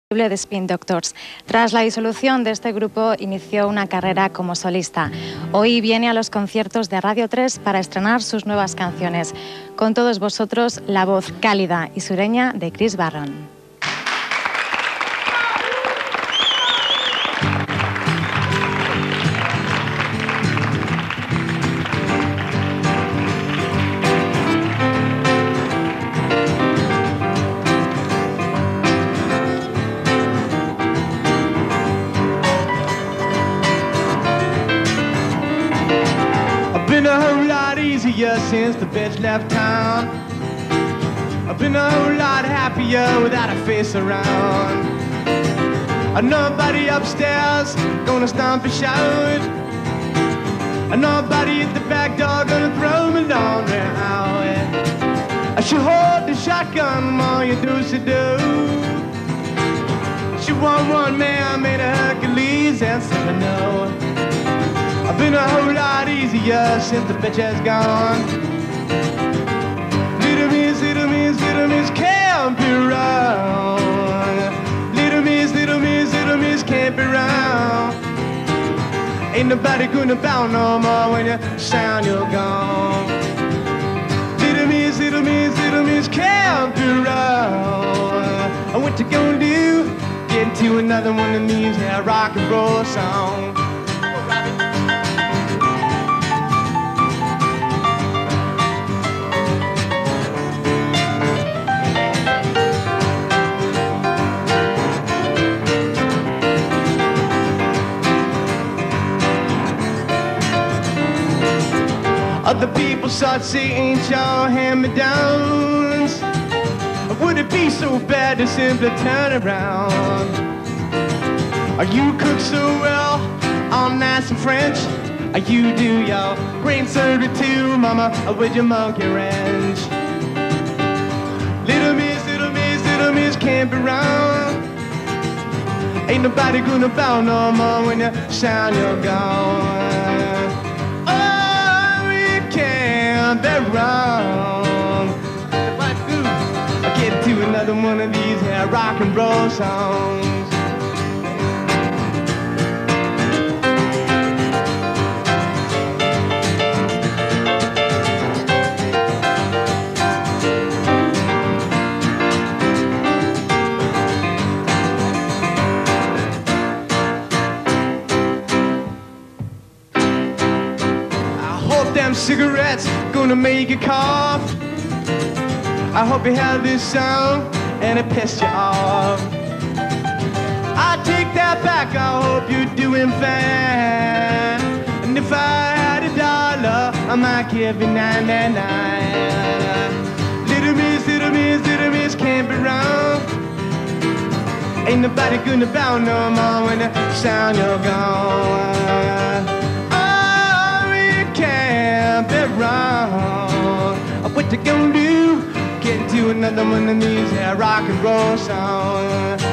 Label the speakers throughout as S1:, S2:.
S1: de Spin Doctors. Tras la disolución de este grupo, inició una carrera como solista. Hoy viene a los conciertos de Radio 3 para estrenar sus nuevas canciones. Con todos vosotros, la voz cálida y sureña de Chris Barron.
S2: Been a whole lot easier since the bitch left town. I've been a whole lot happier without a face around. Nobody upstairs gonna stomp and shout. Nobody at the back door gonna throw me laundry out. I should hold the shotgun while you do. She want one man made a Hercules and said no. I've been a whole lot easier since the bitch has gone. Little miss can't be wrong. Little miss can't be wrong. Ain't nobody gonna bow no more when you sound you're gone. Little miss can't be wrong. What you gonna do? Get into another one of these here rock and roll songs. Other people start saying y'all hand-me-downs. Would it be so bad to simply turn around? You cook so well, all nice and French. You do your brain surgery too, mama, with your monkey wrench. Little miss can't be wrong. Ain't nobody gonna bow no more when you sound you're gone. They're wrong. What do? I get to another one of these here rock and roll songs. Them cigarettes gonna make you cough. I hope you have this song and it pissed you off. I take that back, I hope you're doing fine. And if I had $1, I might give you 99. Little miss can't be wrong. Ain't nobody gonna bow no more when the sound you're gone. Wrong. What you gonna do? Get into another one of these here rock and roll songs.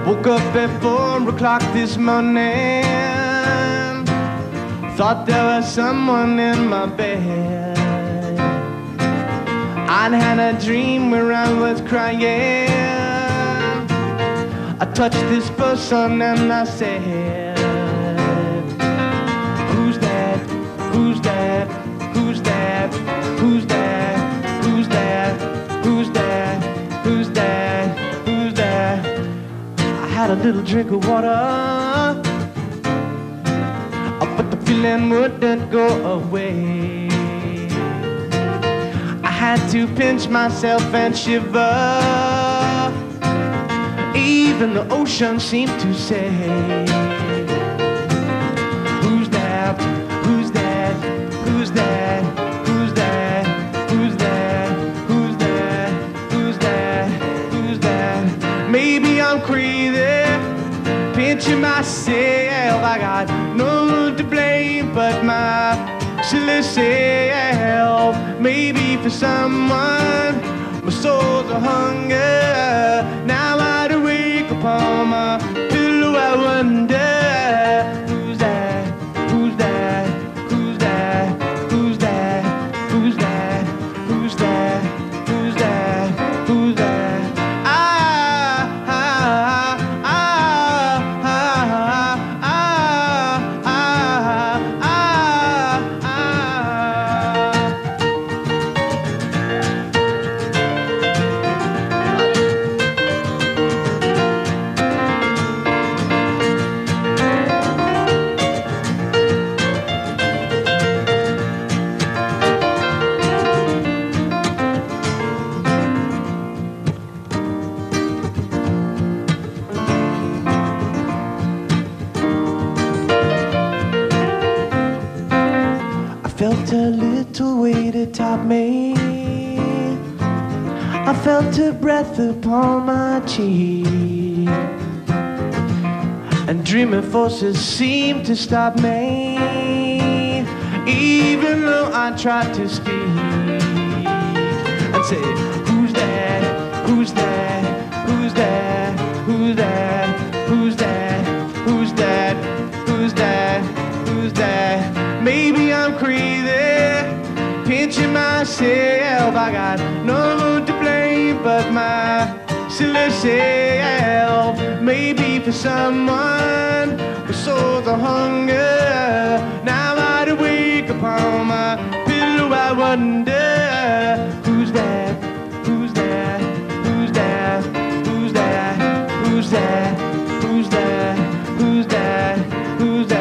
S2: Woke up at 4 o'clock this morning. Thought there was someone in my bed. I'd had a dream where I was crying. I touched this person and I said, who's that? Who's that? Who's that? Who's that? Who's that? Who's that? Who's that? Who's that? Had a little drink of water, but the feeling wouldn't go away. I had to pinch myself and shiver. Even the ocean seemed to say, who's that? pinching myself. I got no one to blame but myself. Maybe for someone, my soul's a hunger. Now I'd wake upon my pillow, I wonder, who's that? Who's that? Who's that? Who's that? Who's that? Who's that? Who's that? Who's that? Felt a little weight atop me. I felt her breath upon my cheek, and dreaming forces seemed to stop me, even though I tried to speak and say, who's that? Who's that? Who's that? Who's that? Who's that? Who's that? Who's that? Who's that? Maybe I'm crazy, pinching myself. I got no one to blame but myself. Maybe for someone who soars a hunger. Now I'd wake upon my pillow, I wonder, who's that? Who's that? Who's that? Who's that? Who's that? Who's that? Who's that? Who's that?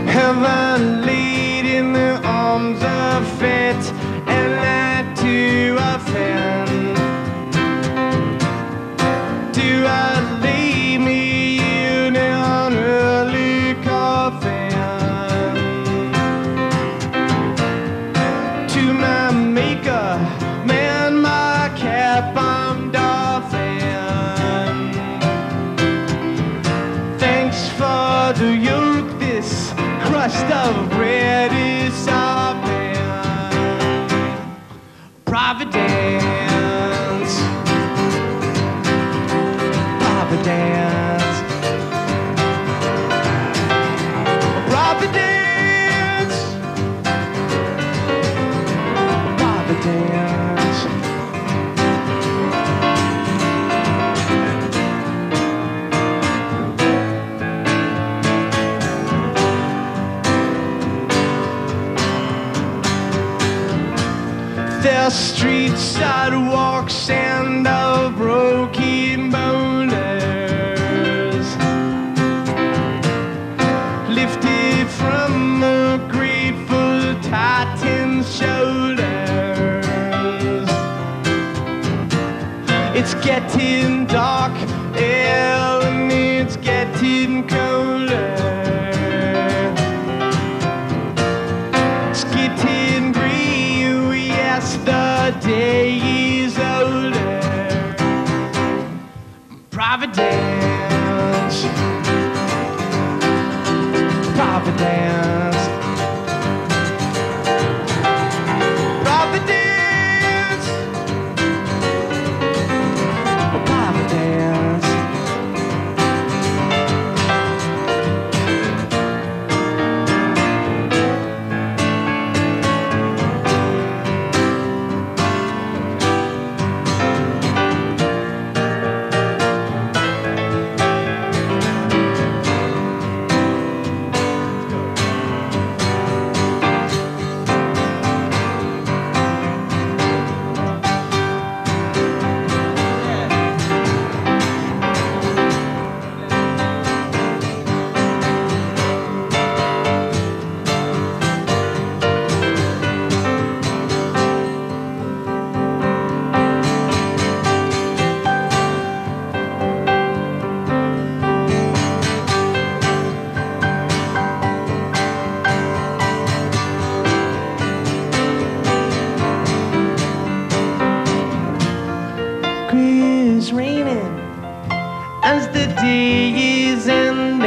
S2: Heaven laid in the arms of fate, and that to offend. Do I lay me in an early coffin? To my maker, man, my cap I'm doffing. Thanks for the yoke, this crust of bread is sopping. Providence, Providence, Providence, Providence. Their street sidewalks and of broken boulders, lifted from a grateful Titan's shoulders. It's getting dark, and it's getting colder. It's getting grey, yes, the day is older. Providence, Providence, Providence, Providence. day is ending.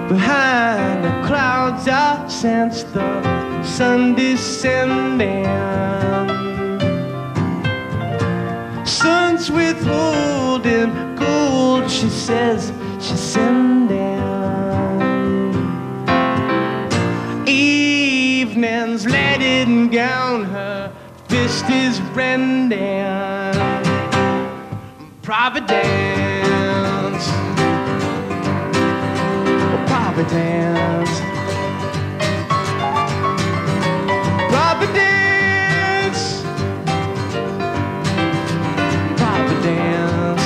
S2: Behind the clouds I sense the sun descending. Sun's withholding gold, she says she's sending. Evening's letting down, her fist is rending. Providence, oh, Providence, Providence, Providence.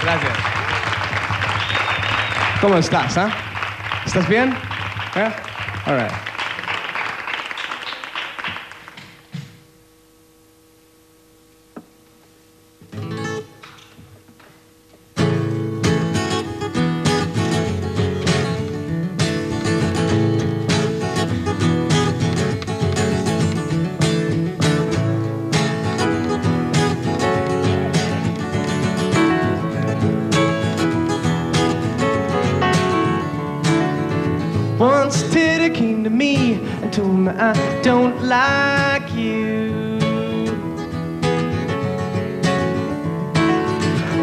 S2: Gracias. ¿Cómo estás, ah? ¿Estás bien? Yeah? All right. Once Teddy came to me and told me I don't like you.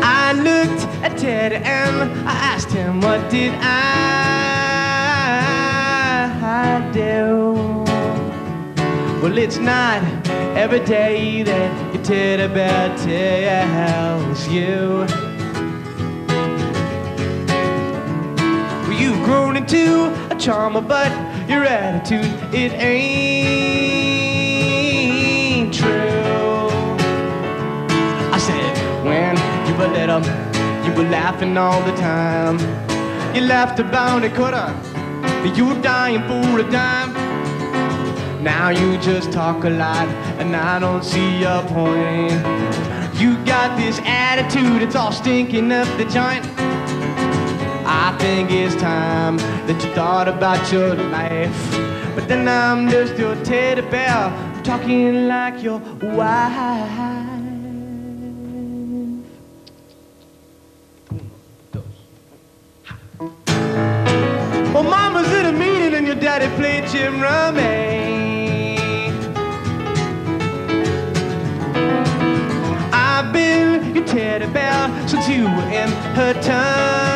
S2: I looked at Teddy and I asked him, what did I do? Well, it's not every day that your teddy bear tells you. Well, you've grown into a charmer, but your attitude, it ain't true. I said, when you were little, you were laughing all the time. You laughed about a quarter, you were dying for a dime. Now you just talk a lot, and I don't see your point. You got this attitude, it's all stinking up the joint. I think it's time that you thought about your life. But then I'm just your teddy bear, talking like your wife. Well, mama's in a meeting and your daddy played Jim Rummy. I've been your teddy bear since you were in her tummy.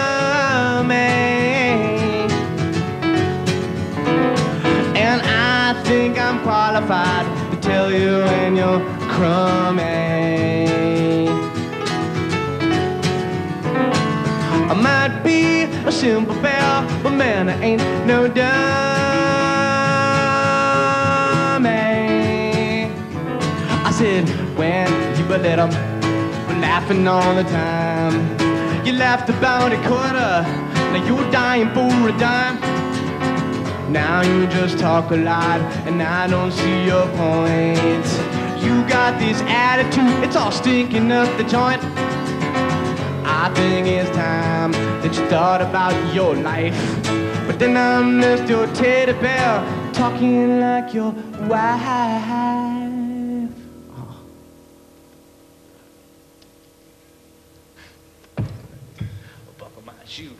S2: And I think I'm qualified to tell you when you're crummy. I might be a simple bear, but man, I ain't no dummy. I said, when you were little, we're laughing all the time. You laughed about a quarter, now you're dying for a dime. Now you just talk a lot, and I don't see your point. You got this attitude, it's all stinking up the joint. I think it's time that you thought about your life. But then I'm just your teddy bear, talking like your wife. Oh. Buckle my shoe.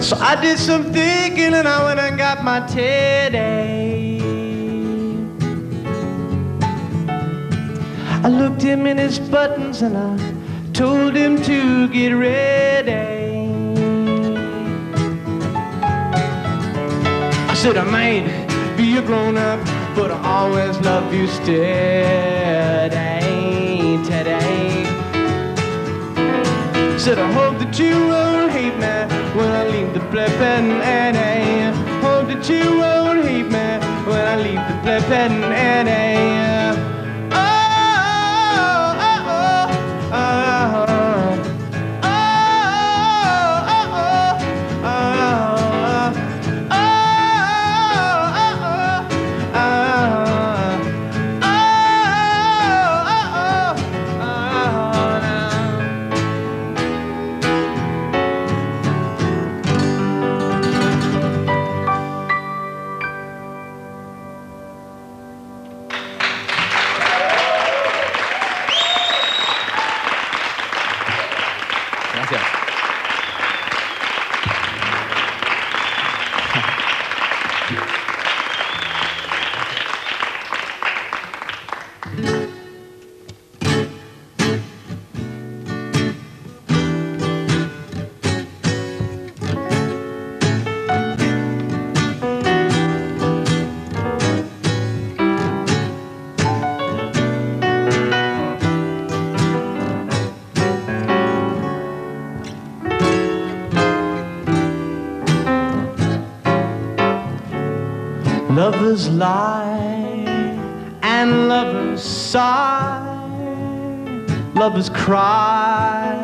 S2: So I did some thinking and I went and got my teddy. I looked him in his buttons and I told him to get ready. I said, I might be a grown-up, but I always love you steady, today. Said, I hope that you won't hate me when I leave the flippin' NA. Hope that you won't hate me when I leave the flippin' NA. Lovers lie and lovers sigh, lovers cry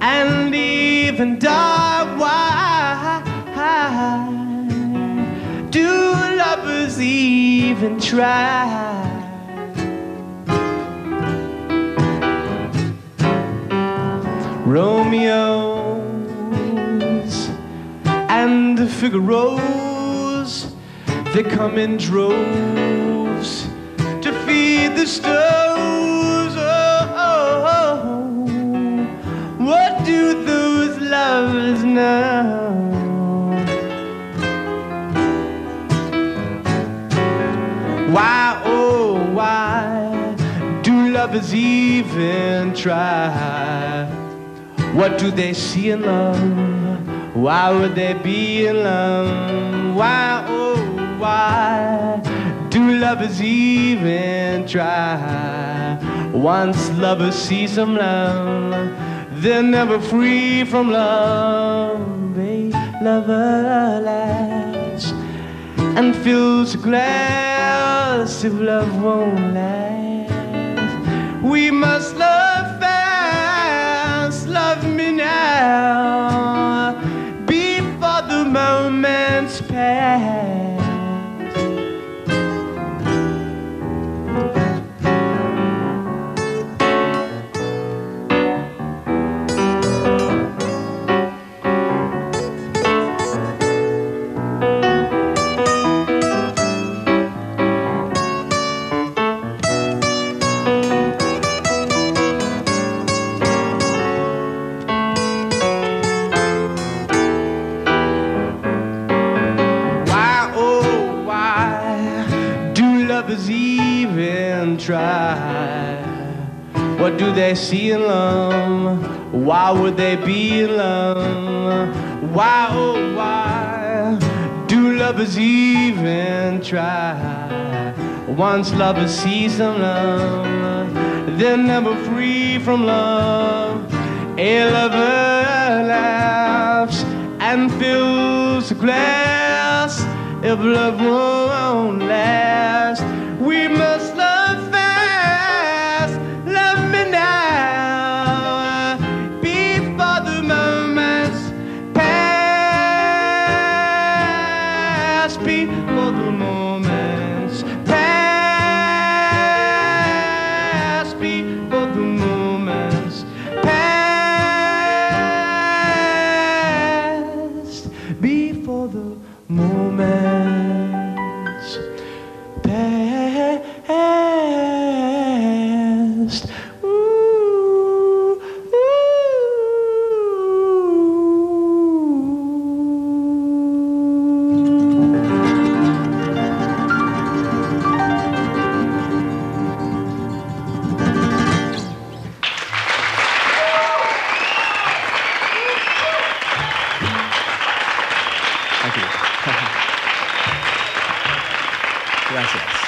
S2: and even die. Why do lovers even try? Romeos and Figaros, they come in droves to feed the stoves. Oh, what do those lovers know? Why, oh, why do lovers even try? What do they see in love? Why would they be in love? Why, oh, why do lovers even try? Once lovers see some love, they're never free from love. A lover laughs and fills a glass if love won't last. We must love fast, love me now, before the moment's past. Try. What do they see in love? Why would they be in love? Why, oh, why do lovers even try? Once lovers see some love, they're never free from love. A lover laughs and fills a glass if love won't last. We must love fast, love me now, before the moments pass, before the moments pass, before the moments pass, before the moments pass. gracias.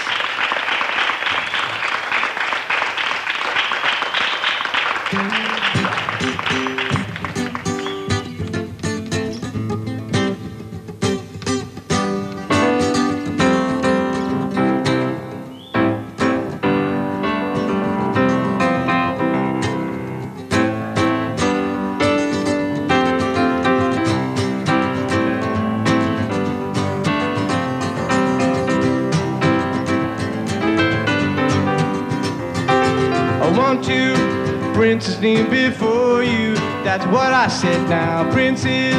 S2: Princess kneel before you, that's what I said now. Princess,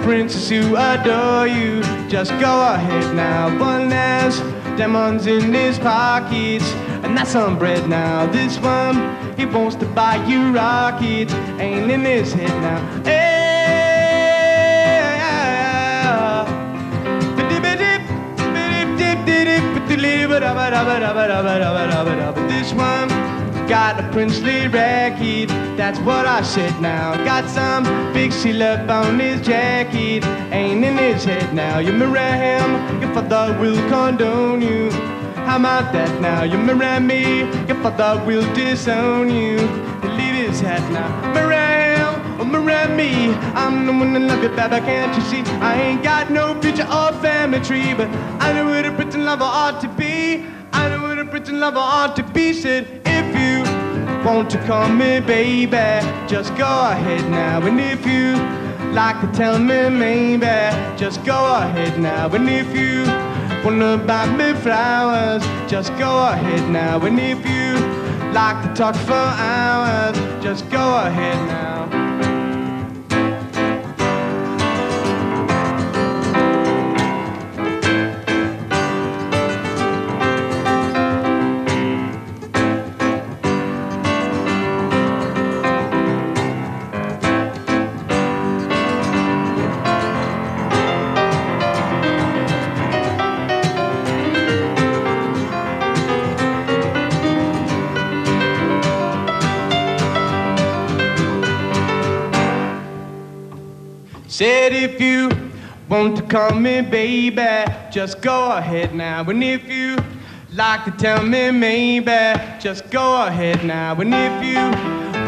S2: princess who adore you, just go ahead now. One has diamonds in his pockets, and that's some bread now. This one, he wants to buy you rockets, ain't in his head now. This one got a princely racket, that's what I said now. Got some big seal up on his jacket, ain't in his head now. You marry him, your father will condone you. How about that now? You marry me, your father will disown you. Leave his hat now. Marry him or marry me, I'm the one that love you, baby, can't you see? I ain't got no picture or family tree, but I know what a pretty lover ought to be. I know what a pretty lover ought to be. Said, if you want to call me baby, just go ahead now. And if you like to tell me maybe, just go ahead now. And if you wanna buy me flowers, just go ahead now. And if you like to talk for hours, just go ahead now. Said if you want to call me baby, just go ahead now. And if you like to tell me maybe, just go ahead now. And if you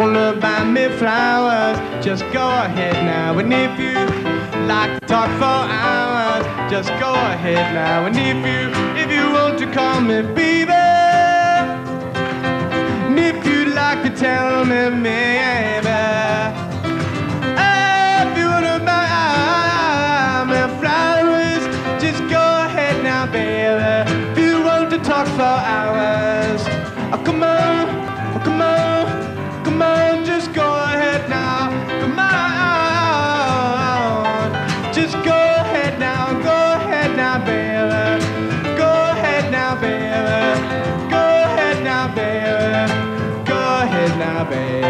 S2: wanna buy me flowers, just go ahead now. And if you like to talk for hours, just go ahead now. And if you want to call me baby, and if you like to tell me maybe, if you want to talk for hours, oh, come on, oh, come on, come on, just go ahead now, come on, just go ahead now, baby, go ahead now, baby, go ahead now, baby, go ahead now, baby.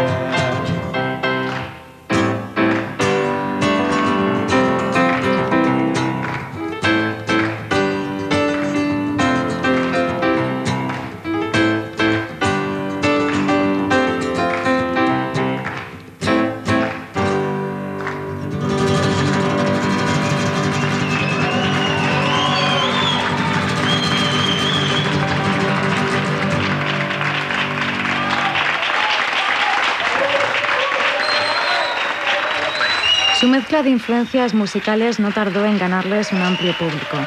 S1: Su mezcla de influencias musicales no tardó en ganarles un amplio público.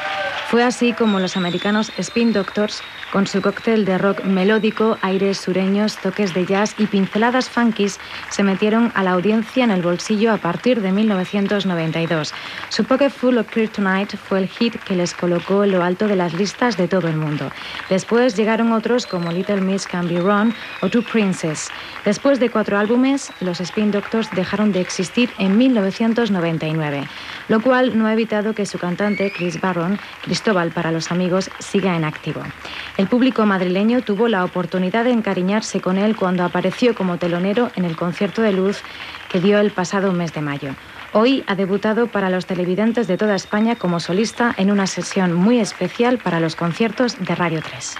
S1: Fue así como los americanos Spin Doctors, con su cóctel de rock melódico, aires sureños, toques de jazz y pinceladas funkis, se metieron a la audiencia en el bolsillo a partir de 1992. Su Pocket Full of Kryptonite fue el hit que les colocó en lo alto de las listas de todo el mundo. Después llegaron otros como Little Miss Can Be Wrong o Two Princes. Después de 4 álbumes, los Spin Doctors dejaron de existir en 1999, lo cual no ha evitado que su cantante, Chris Barron, Cristóbal para los amigos, siga en activo. El público madrileño tuvo la oportunidad de encariñarse con él cuando apareció como telonero en el concierto de Luz que dio el pasado mes de mayo. Hoy ha debutado para los televidentes de toda España como solista en una sesión muy especial para los conciertos de Radio 3.